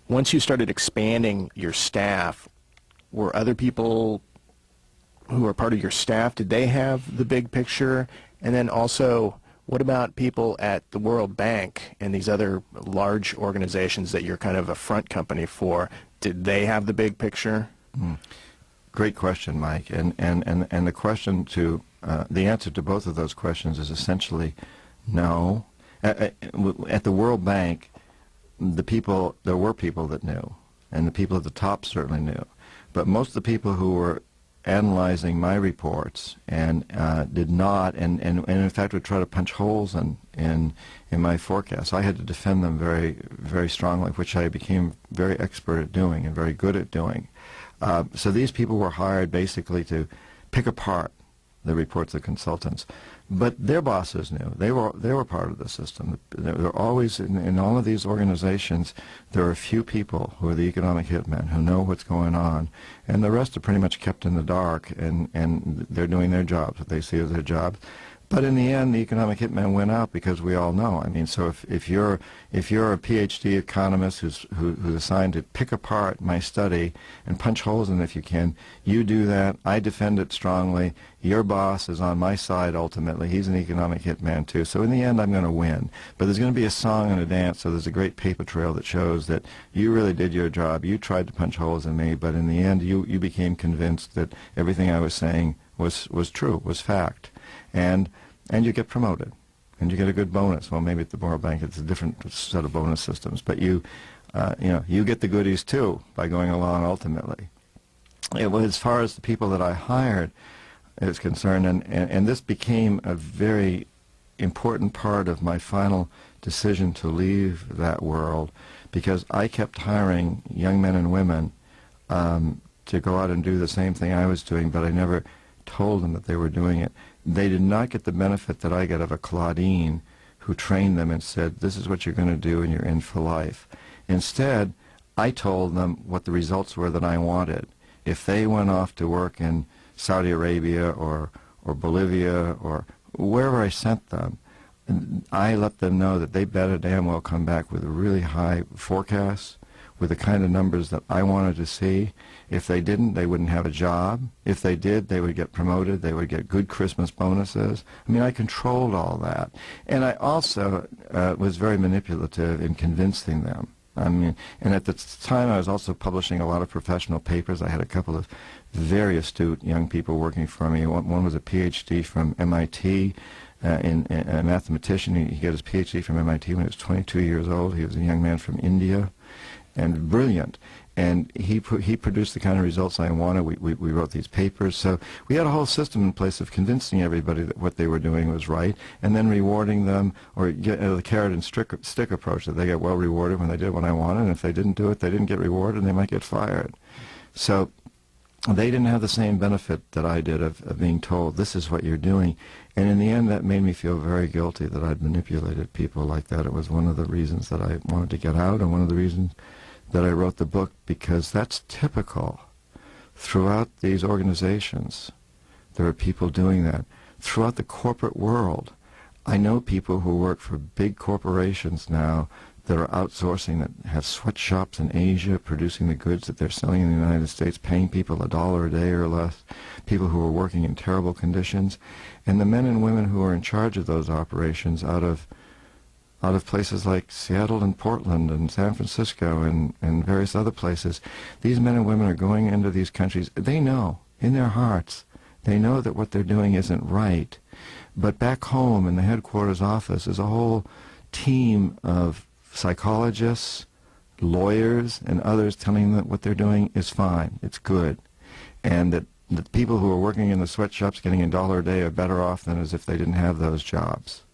once you started expanding your staff, were other people who are part of your staff, did they have the big picture? And then also, what about people at the World Bank and these other large organizations that you're kind of a front company for? Did they have the big picture? Great question, Mike. And the question to the answer to both of those questions is essentially no. At the World Bank, there were people that knew, and the people at the top certainly knew. But most of the people who were analyzing my reports and did not, and in fact would try to punch holes in my forecasts. I had to defend them very, very strongly, which I became very expert at doing and very good at doing. So these people were hired basically to pick apart the reports of consultants. But their bosses knew. They were part of the system. There were always, in all of these organizations, there are a few people who are the economic hitmen who know what's going on, and the rest are pretty much kept in the dark, and they're doing their jobs, what they see as their jobs. But in the end, the economic hitmen win out because we all know. I mean, so if you're a PhD economist who's assigned to pick apart my study and punch holes in it if you can, you do that. I defend it strongly. Your boss is on my side ultimately. He's an economic hitman too. So in the end, I'm going to win. But there's going to be a song and a dance. So there's a great paper trail that shows that you really did your job. You tried to punch holes in me, but in the end, you became convinced that everything I was saying was true, was fact. And you get promoted, and you get a good bonus. Well, maybe at the World Bank it's a different set of bonus systems, but you get the goodies too by going along ultimately. As far as the people that I hired is concerned, and this became a very important part of my final decision to leave that world, because I kept hiring young men and women to go out and do the same thing I was doing, but I never told them that they were doing it. They did not get the benefit that I get of a Claudine who trained them and said, this is what you're going to do and you're in for life. Instead, I told them what the results were that I wanted. If they went off to work in Saudi Arabia or Bolivia or wherever I sent them, I let them know that they better damn well come back with a really high forecast, with the kind of numbers that I wanted to see. If they didn't, they wouldn't have a job. If they did, they would get promoted. They would get good Christmas bonuses. I mean, I controlled all that. And I also was very manipulative in convincing them. I mean, and at the time I was also publishing a lot of professional papers. I had a couple of very astute young people working for me. One was a PhD from MIT, a mathematician. He got his PhD from MIT when he was 22 years old. He was a young man from India, and brilliant. And he produced the kind of results I wanted. We wrote these papers. So we had a whole system in place of convincing everybody that what they were doing was right, and then rewarding them, or get the carrot and stick approach, that they get well rewarded when they did what I wanted, and if they didn't do it, they didn't get rewarded, and they might get fired. So they didn't have the same benefit that I did of being told, this is what you're doing. And in the end, that made me feel very guilty that I'd manipulated people like that. It was one of the reasons that I wanted to get out, and one of the reasons that I wrote the book, because that's typical throughout these organizations. There are people doing that. Throughout the corporate world, I know people who work for big corporations now that are outsourcing, that have sweatshops in Asia, producing the goods that they're selling in the United States, paying people $1 a day or less, people who are working in terrible conditions. And the men and women who are in charge of those operations out of places like Seattle and Portland and San Francisco and various other places, these men and women are going into these countries. They know, in their hearts, they know that what they're doing isn't right. But back home in the headquarters office is a whole team of psychologists, lawyers, and others telling them that what they're doing is fine, it's good, and that the people who are working in the sweatshops getting $1 a day are better off than as if they didn't have those jobs,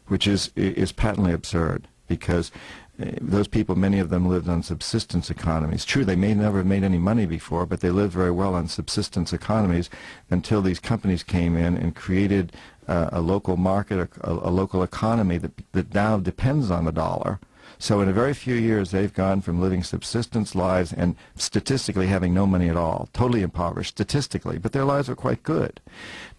which is patently absurd, because those people, many of them lived on subsistence economies. True, they may never have made any money before, but they lived very well on subsistence economies until these companies came in and created a local market, a local economy that now depends on the dollar. So in a very few years, they've gone from living subsistence lives and statistically having no money at all, totally impoverished statistically, but their lives are quite good,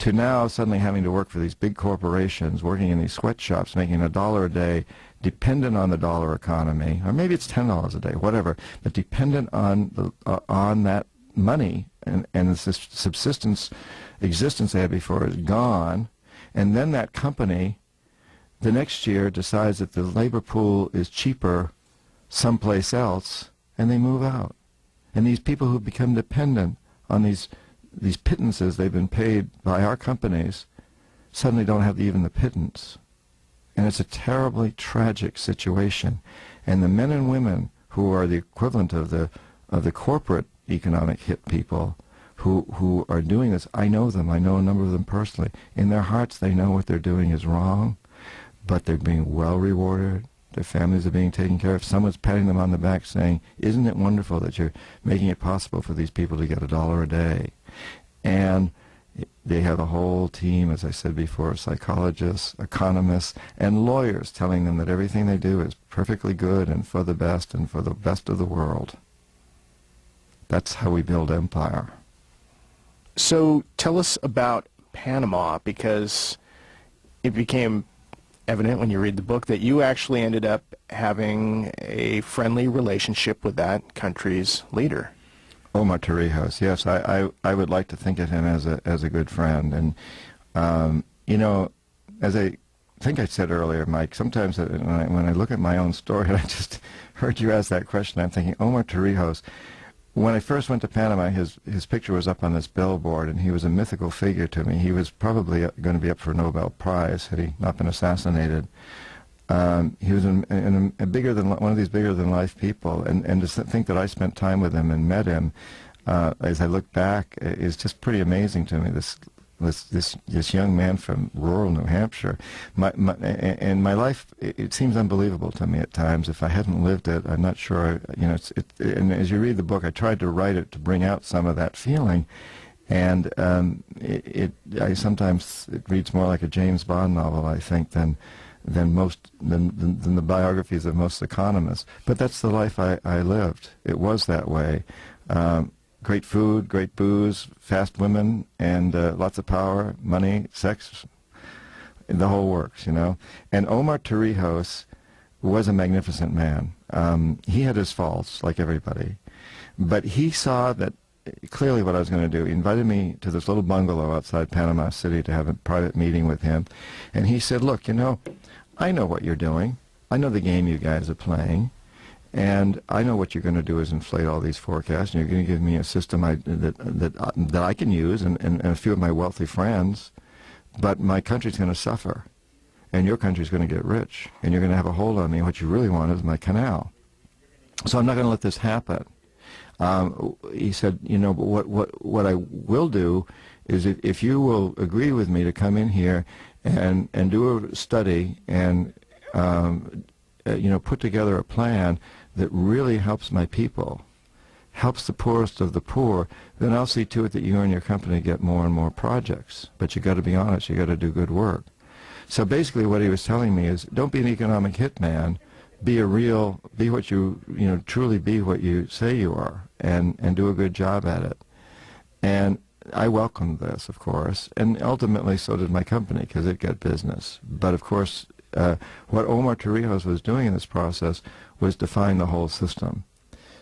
to now suddenly having to work for these big corporations, working in these sweatshops, making $1 a day, dependent on the dollar economy, or maybe it's $10 a day, whatever, but dependent on that money, and the subsistence existence they had before is gone, and then that company the next year decides that the labor pool is cheaper someplace else, and they move out. And these people who become dependent on these pittances they've been paid by our companies suddenly don't have even the pittance. And it's a terribly tragic situation. And the men and women who are the equivalent of the corporate economic hit people who are doing this, I know them. I know a number of them personally. In their hearts, they know what they're doing is wrong, but they're being well rewarded. Their families are being taken care of. Someone's patting them on the back saying, isn't it wonderful that you're making it possible for these people to get $1 a day? And they have a whole team, as I said before, psychologists, economists, and lawyers telling them that everything they do is perfectly good and for the best and for the best of the world. That's how we build empire. So tell us about Panama, because it became evident when you read the book that you actually ended up having a friendly relationship with that country's leader. Omar Torrijos, yes, I would like to think of him as a good friend, and you know, as I think I said earlier, Mike, sometimes when I look at my own story, and I just heard you ask that question, I'm thinking Omar Torrijos. When I first went to Panama, his picture was up on this billboard, and he was a mythical figure to me. He was probably going to be up for a Nobel Prize had he not been assassinated. He was one of these bigger-than-life people, and to think that I spent time with him and met him, as I look back, is just pretty amazing to me. This young man from rural New Hampshire, and my life, it seems unbelievable to me at times. If I hadn't lived it, I'm not sure. You know, and as you read the book, I tried to write it to bring out some of that feeling, and sometimes it reads more like a James Bond novel, I think, than the biographies of most economists. But that's the life I lived. It was that way. Great food, great booze, fast women, and lots of power, money, sex, the whole works, you know. And Omar Torrijos was a magnificent man. He had his faults, like everybody. But he saw that clearly what I was going to do. He invited me to this little bungalow outside Panama City to have a private meeting with him. And he said, look, you know, I know what you're doing. I know the game you guys are playing. And I know what you're going to do is inflate all these forecasts, and you're going to give me a system that I can use and a few of my wealthy friends, but my country's going to suffer, and your country's going to get rich, and you're going to have a hold on me. What you really want is my canal. So I'm not going to let this happen. He said, you know, but what I will do is if you will agree with me to come in here and do a study and you know, put together a plan that really helps my people, helps the poorest of the poor, then I'll see to it that you and your company get more and more projects. But you got to be honest, you got to do good work. So basically what he was telling me is, don't be an economic hitman, be what you know, truly be what you say you are, and do a good job at it. And I welcomed this, of course, and ultimately so did my company, because it got business. But of course, what Omar Torrijos was doing in this process was define the whole system,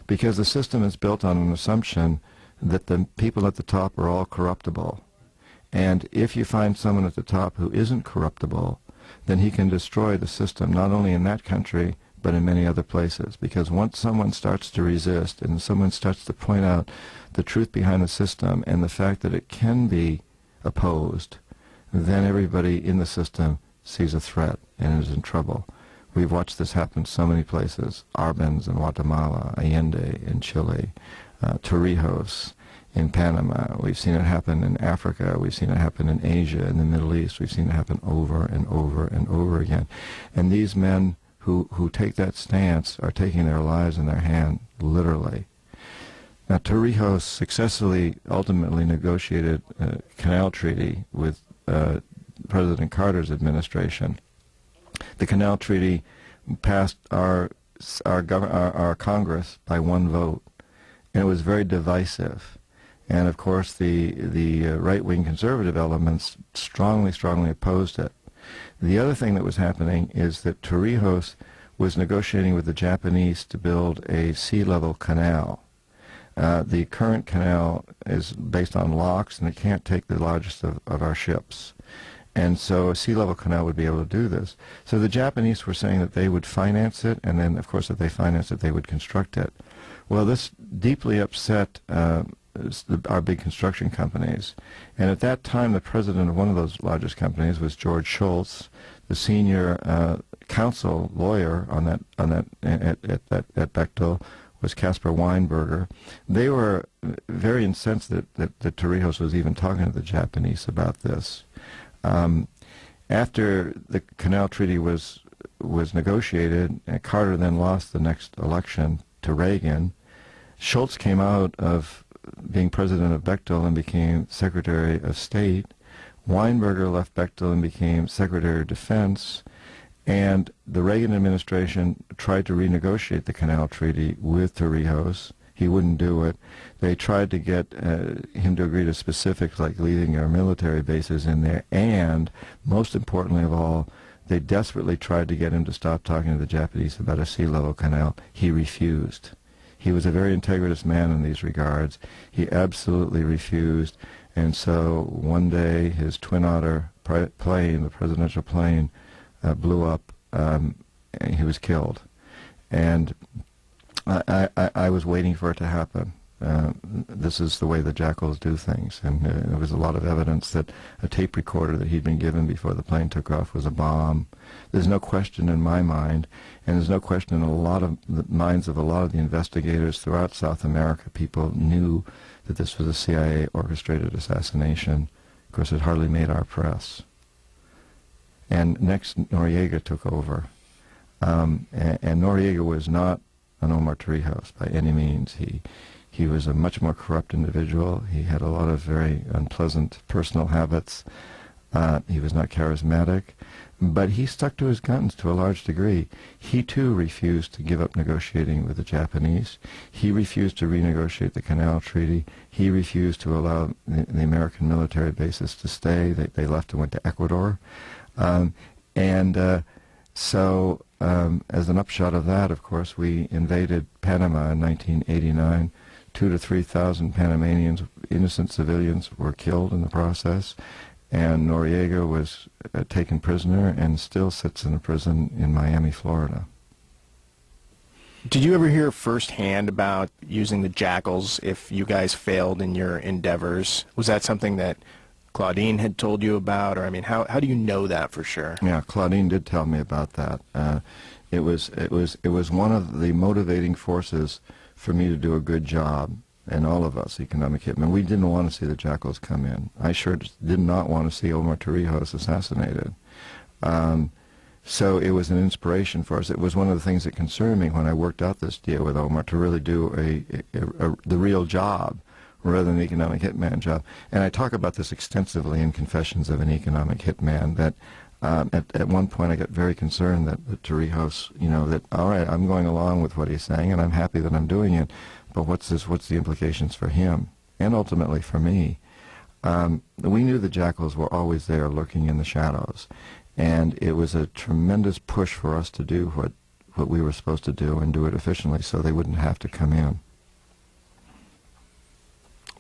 because the system is built on an assumption that the people at the top are all corruptible. And if you find someone at the top who isn't corruptible, then he can destroy the system, not only in that country, but in many other places. Because once someone starts to resist and someone starts to point out the truth behind the system and the fact that it can be opposed, then everybody in the system sees a threat and is in trouble. We've watched this happen so many places. Arbenz in Guatemala, Allende in Chile, Torrijos in Panama. We've seen it happen in Africa. We've seen it happen in Asia, in the Middle East. We've seen it happen over and over and over again. And these men who take that stance are taking their lives in their hand, literally. Now, Torrijos successfully ultimately negotiated a canal treaty with President Carter's administration. The canal treaty passed our Congress by one vote, and it was very divisive. And of course, the right-wing conservative elements strongly opposed it. The other thing that was happening is that Torrijos was negotiating with the Japanese to build a sea-level canal. The current canal is based on locks, and it can't take the largest of our ships. And so a sea-level canal would be able to do this. So the Japanese were saying that they would finance it, and then, of course, if they financed it, they would construct it. Well, this deeply upset our big construction companies. And at that time, the president of one of those largest companies was George Shultz. The senior counsel lawyer at Bechtel was Caspar Weinberger. They were very incensed that Torrijos was even talking to the Japanese about this. After the Canal Treaty was negotiated, Carter then lost the next election to Reagan. Shultz came out of being president of Bechtel and became Secretary of State. Weinberger left Bechtel and became Secretary of Defense. And the Reagan administration tried to renegotiate the Canal Treaty with Torrijos. He wouldn't do it. They tried to get him to agree to specifics like leaving our military bases in there. And most importantly of all, they desperately tried to get him to stop talking to the Japanese about a sea-level canal. He refused. He was a very integritous man in these regards. He absolutely refused. And so one day his Twin Otter plane, the presidential plane, blew up, and he was killed. And I was waiting for it to happen. This is the way the Jackals do things. And there was a lot of evidence that a tape recorder that he'd been given before the plane took off was a bomb. There's no question in my mind, and there's no question in a lot of the minds of a lot of the investigators throughout South America. People knew that this was a CIA-orchestrated assassination. Of course, it hardly made our press. And next, Noriega took over. And Noriega was not an Omar Torrijos by any means. He was a much more corrupt individual. He had a lot of very unpleasant personal habits. He was not charismatic. But he stuck to his guns to a large degree. He, too, refused to give up negotiating with the Japanese. He refused to renegotiate the Canal Treaty. He refused to allow the American military bases to stay. They left and went to Ecuador. So as an upshot of that, of course, we invaded Panama in 1989. 2,000 to 3,000 Panamanians, innocent civilians, were killed in the process. And Noriega was taken prisoner and still sits in a prison in Miami, Florida. Did you ever hear firsthand about using the Jackals if you guys failed in your endeavors? Was that something that Claudine had told you about? Or, I mean, how do you know that for sure? Yeah, Claudine did tell me about that. It was one of the motivating forces for me to do a good job, and all of us, economic hitmen. We didn't want to see the Jackals come in. I sure did not want to see Omar Torrijos assassinated. So it was an inspiration for us. It was one of the things that concerned me when I worked out this deal with Omar, to really do the real job rather than an economic hitman job. And I talk about this extensively in Confessions of an Economic Hitman, that at one point I got very concerned that Torrijos, that, all right, I'm going along with what he's saying, and I'm happy that I'm doing it, but what's the implications for him, and ultimately for me? We knew the Jackals were always there lurking in the shadows, and it was a tremendous push for us to do what we were supposed to do and do it efficiently so they wouldn't have to come in.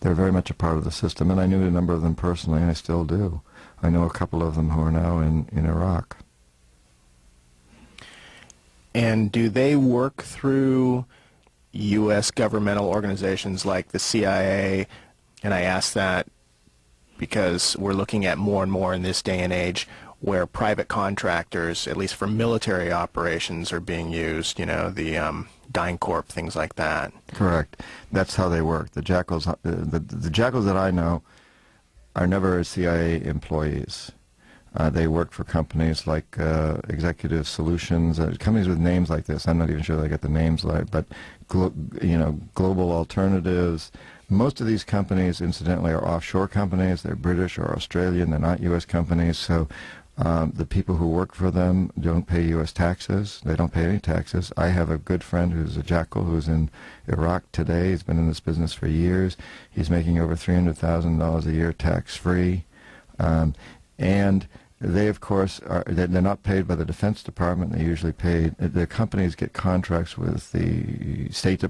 They're very much a part of the system, and I knew a number of them personally, and I still do. I know a couple of them who are now in Iraq. And do they work through U.S. governmental organizations like the CIA? And I ask that because we're looking at more and more in this day and age where private contractors, at least for military operations, are being used, the DynCorp, things like that. Correct. That's how they work. The Jackals, the Jackals that I know are never CIA employees. They work for companies like Executive Solutions, companies with names like this. I'm not even sure they get the names right, but Global Alternatives. Most of these companies, incidentally, are offshore companies. They're British or Australian. They're not U.S. companies. So the people who work for them don't pay U.S. taxes. They don't pay any taxes. I have a good friend who's a Jackal who's in Iraq today. He's been in this business for years. He's making over $300,000 a year tax-free. And They, of course, they're not paid by the Defense Department. They're usually paid. The companies get contracts with the State Department.